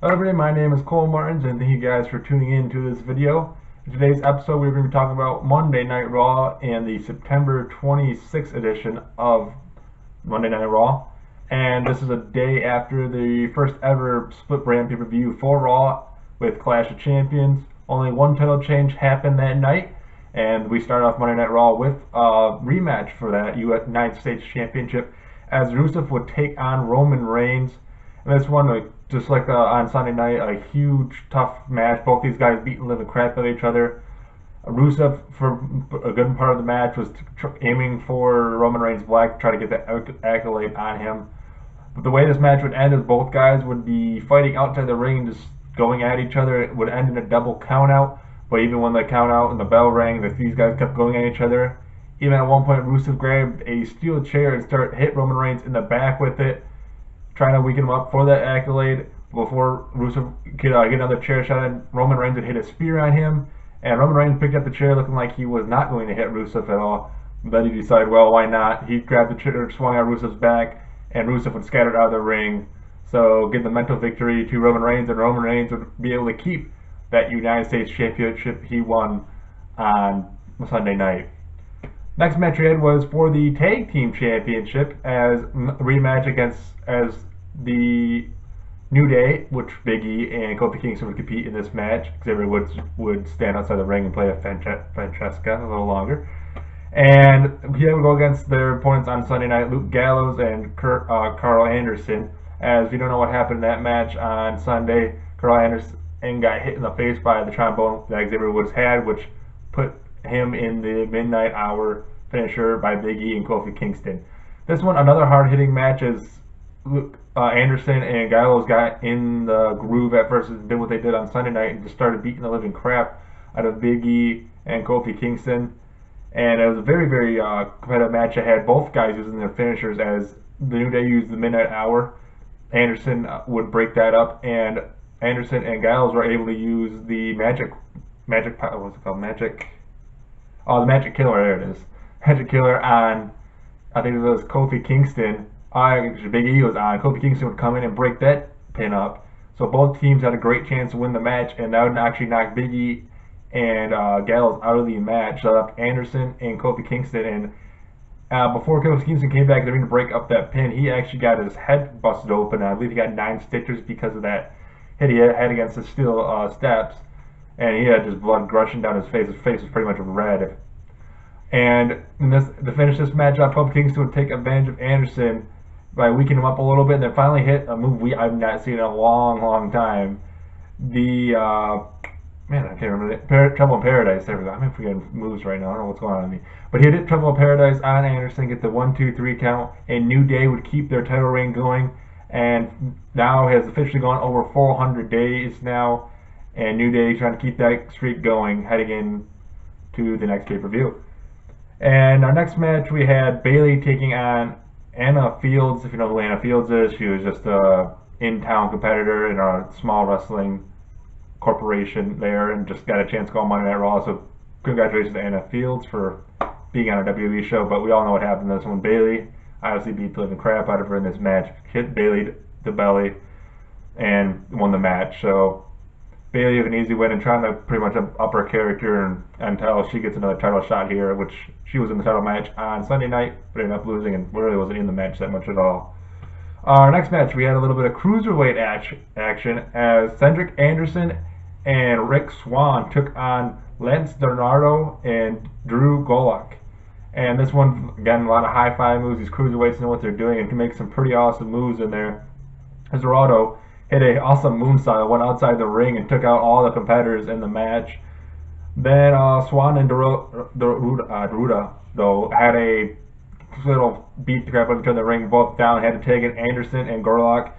Hello everybody, my name is Cole Martins and thank you guys for tuning in to this video. In today's episode we're going to be talking about Monday Night Raw and the September 26th edition of Monday Night Raw. And this is a day after the first ever split brand pay-per-view for Raw with Clash of Champions. Only one title change happened that night, and we start off Monday Night Raw with a rematch for that United States Championship as Rusev would take on Roman Reigns. And this one, just like on Sunday night, a huge, tough match. Both these guys beating the living crap out of each other. Rusev, for a good part of the match, was aiming for Roman Reigns Black to try to get that accolade on him. But the way this match would end is both guys would be fighting outside the ring, just going at each other. It would end in a double countout. But even when the countout and the bell rang, these guys kept going at each other. Even at one point, Rusev grabbed a steel chair and hit Roman Reigns in the back with it, trying to weaken him up for that accolade. Before Rusev could get another chair shot in, Roman Reigns would hit a spear on him, and Roman Reigns picked up the chair looking like he was not going to hit Rusev at all. Then he decided, well, why not? He grabbed the chair, swung on Rusev's back, and Rusev would scatter out of the ring. So give the mental victory to Roman Reigns, and Roman Reigns would be able to keep that United States Championship he won on Sunday night. Next match we had was for the Tag Team Championship as a rematch against the New Day, which Big E and Kofi Kingston would compete in this match. Xavier Woods would stand outside the ring and play a Francesca a little longer. And he would go against their opponents on Sunday night, Luke Gallows and Carl Anderson. As we don't know what happened in that match on Sunday, Carl Anderson got hit in the face by the trombone that Xavier Woods had, which put him in the midnight hour finisher by Big E and Kofi Kingston. This one, another hard-hitting match as Anderson and Gallows got in the groove at first and did what they did on Sunday night and just started beating the living crap out of Big E and Kofi Kingston. And it was a very, very competitive match. It had both guys using their finishers as the New Day used the midnight hour. Anderson would break that up, and Anderson and Gallows were able to use the the Magic Killer, there it is. Magic Killer on, I think it was Kofi Kingston. Big E was on. Kofi Kingston would come in and break that pin up. So both teams had a great chance to win the match, and that would actually knock Big E and Gallows out of the match. So left Anderson and Kofi Kingston. And before Kofi Kingston came back to the ring to break up that pin, he actually got his head busted open. I believe he got 9 stitches because of that hit he had against the steel steps. And he had just blood gushing down his face. His face was pretty much red. And to finish this match up, Kofi Kingston would take advantage of Anderson by weakening him up a little bit, and then finally hit a move I've not seen in a long, long time. The man, I can't remember it. Trouble in Paradise. There we go. I'm forgetting moves right now. I don't know what's going on with me. But he hit Trouble in Paradise on Anderson, get the 1-2-3 count, and New Day would keep their title reign going. And now has officially gone over 400 days now, and New Day trying to keep that streak going, heading in to the next pay-per-view. And our next match, we had Bayley taking on Anna Fields. If you know who Anna Fields is, she was just a in-town competitor in a small wrestling corporation there, and just got a chance to go on Monday Night Raw. So congratulations to Anna Fields for being on a WWE show. But we all know what happened in this one. Bayley obviously beat the living crap out of her in this match, hit Bayley the belly, and won the match. So Bayley with an easy win and trying to pretty much up her character until she gets another title shot here, which she was in the title match on Sunday night, but ended up losing and really wasn't in the match that much at all. Our next match, we had a little bit of cruiserweight action as Cedric Anderson and Rick Swann took on Lance Donato and Drew Gulak. And this one, again, a lot of high-five moves. These cruiserweights know what they're doing and can make some pretty awesome moves in there. As Dorado hit an awesome moonsault, went outside the ring and took out all the competitors in the match. Then Swann and Deruda, though, had a little beat to grab each other in the ring, both down, had to take it, Anderson and Gulak.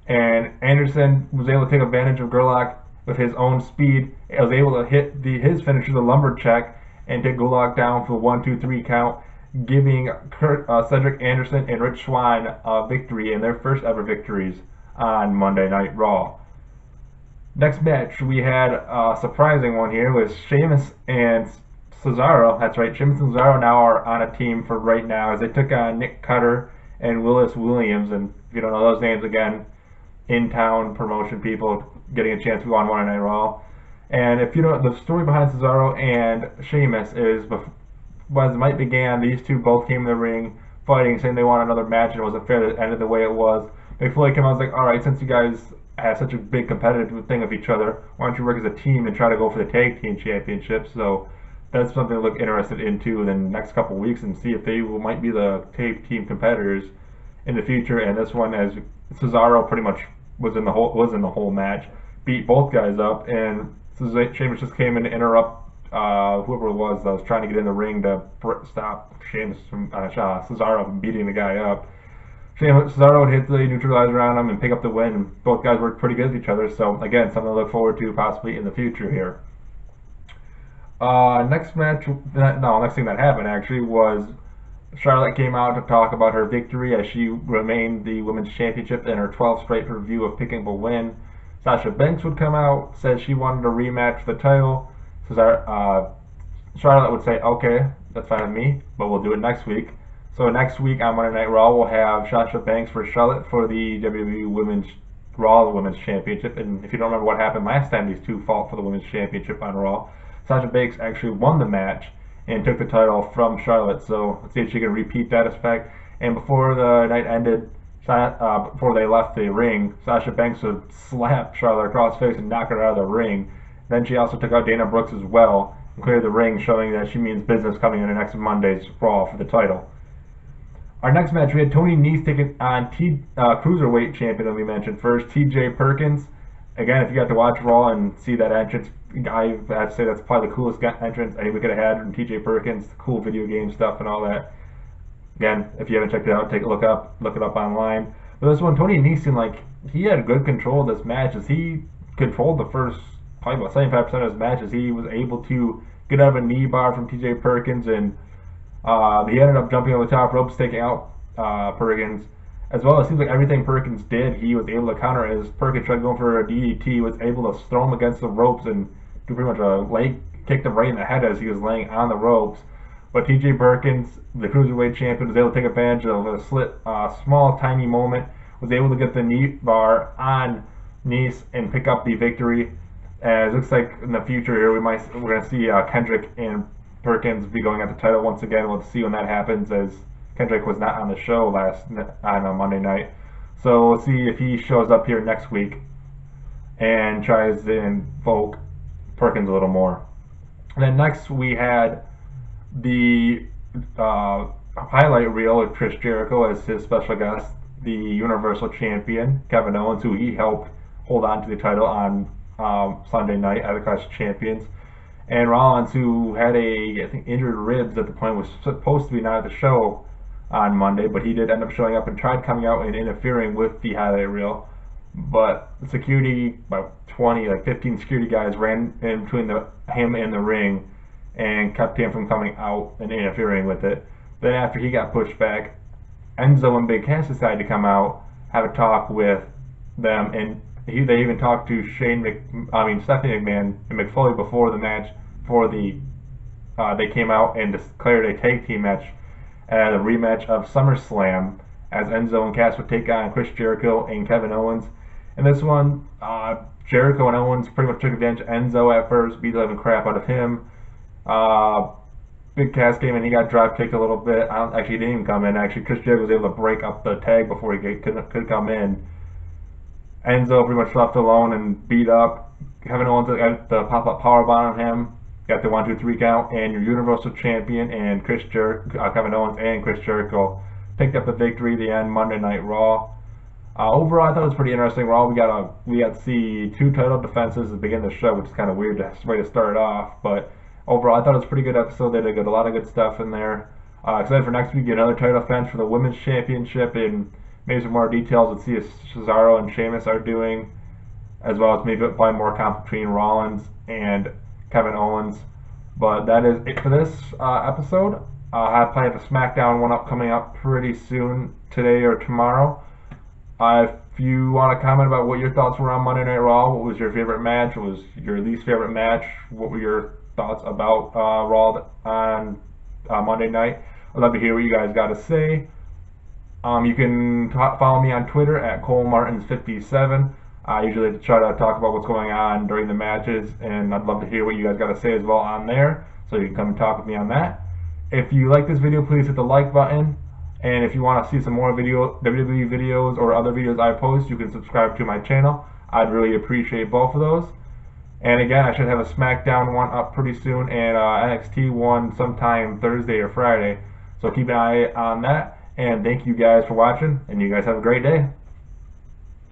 And Anderson was able to take advantage of Gulak with his own speed. He was able to hit his finisher, the lumberjack, and take Gulak down for a 1-2-3 count, giving Cedric Anderson and Rich Swann a victory in their first ever victories on Monday Night Raw. Next match, we had a surprising one here with Sheamus and Cesaro. That's right, Sheamus and Cesaro now are on a team for right now as they took on Nick Cutter and Willis Williams. And if you don't know those names, again, in-town promotion people getting a chance to go on Monday Night Raw. And if you know, the story behind Cesaro and Sheamus is, as the night began, these two both came in the ring fighting, saying they wanted another match, and it wasn't fair that it ended the way it was. Mick Foley came out and was like, all right, since you guys have such a big competitive thing with each other, why don't you work as a team and try to go for the tag team championships? So that's something to look interested into in the next couple weeks and see if they might be the tag team competitors in the future. And this one, as Cesaro pretty much was in the whole match, beat both guys up, and Sheamus just came in to interrupt whoever it was that was trying to get in the ring to stop Sheamus from Cesaro from beating the guy up. Cesaro would hit the neutralizer on him and pick up the win. Both guys worked pretty good with each other, so again, something to look forward to possibly in the future here. Next thing that happened actually was Charlotte came out to talk about her victory as she remained the Women's Championship in her 12th straight review of picking up a win. Sasha Banks would come out, said she wanted a rematch for the title. Charlotte would say, okay, that's fine with me, but we'll do it next week. So next week on Monday Night Raw, we'll have Sasha Banks for Charlotte for the WWE Raw Women's Championship. And if you don't remember what happened last time these two fought for the Women's Championship on Raw, Sasha Banks actually won the match and took the title from Charlotte. So let's see if she can repeat that aspect. And before the night ended, before they left the ring, Sasha Banks would slap Charlotte across the face and knock her out of the ring. Then she also took out Dana Brooks as well and cleared the ring, showing that she means business coming in the next Monday's Raw for the title. Our next match, we had Tony Nese taking on Cruiserweight champion that we mentioned first, TJ Perkins. Again, if you got to watch Raw and see that entrance, I have to say that's probably the coolest entrance we could have had from TJ Perkins, cool video game stuff and all that. Again, if you haven't checked it out, take a look it up online. But this one, Tony Nese seemed like he had good control of this match as he controlled the first probably about 75% of his matches. He was able to get out of a knee bar from TJ Perkins, and he ended up jumping over the top ropes, taking out Perkins. As well, it seems like everything Perkins did, he was able to counter. As Perkins tried going for a DDT, was able to throw him against the ropes and do pretty much a leg kick him right in the head as he was laying on the ropes. But TJ Perkins, the Cruiserweight champion, was able to take advantage of a small, tiny moment, was able to get the knee bar on Nese and pick up the victory. As it looks like in the future here, we're going to see Kendrick and Perkins be going at the title once again. We'll see when that happens, as Kendrick was not on the show on a Monday night. So we'll see if he shows up here next week and tries to invoke Perkins a little more. And then next we had the highlight reel with Chris Jericho as his special guest, the Universal Champion Kevin Owens, who he helped hold on to the title on Sunday night at the Clash of Champions, and Rollins, who had I think injured ribs at the point, was supposed to be not at the show on Monday, but he did end up showing up and tried coming out and interfering with the highlight reel. But the security, about 15 security guys ran in between him and the ring and kept him from coming out and interfering with it. Then after he got pushed back, Enzo and Big Cass decided to come out, have a talk with them, and they even talked to Stephanie McMahon and Mick Foley before the match, they came out and declared a tag team match at a rematch of SummerSlam, as Enzo and Cass would take on Chris Jericho and Kevin Owens. In this one, Jericho and Owens pretty much took advantage of Enzo at first, beat the living crap out of him. Big Cass came in, he got drop kicked a little bit. He didn't even come in. Actually, Chris Jericho was able to break up the tag before he could come in. Enzo pretty much left alone and beat up. Kevin Owens got the pop-up powerbomb on him, got the 1-2-3 count, and your Universal Champion and Kevin Owens and Chris Jericho picked up the victory at the end, Monday Night Raw. Overall, I thought it was pretty interesting. Raw, we got to see 2 title defenses at the beginning of the show, which is kind of weird way to start off. But overall, I thought it was a pretty good episode. They did a lot of good stuff in there. Excited for next week, get another title defense for the Women's Championship, and maybe some more details. Let's see if Cesaro and Sheamus are doing, as well as maybe probably more comp between Rollins and Kevin Owens. But that is it for this episode. I probably have a SmackDown one coming up pretty soon, today or tomorrow. If you want to comment about what your thoughts were on Monday Night Raw, what was your favorite match, what was your least favorite match, what were your thoughts about Raw on Monday night, I'd love to hear what you guys got to say. You can follow me on Twitter at ColeMartins57. I usually try to talk about what's going on during the matches, and I'd love to hear what you guys got to say as well on there, so you can come and talk with me on that. If you like this video, please hit the like button, and if you want to see some more WWE videos or other videos I post, you can subscribe to my channel. I'd really appreciate both of those. And again, I should have a SmackDown one up pretty soon, and NXT one sometime Thursday or Friday. So keep an eye on that. And thank you guys for watching, and you guys have a great day.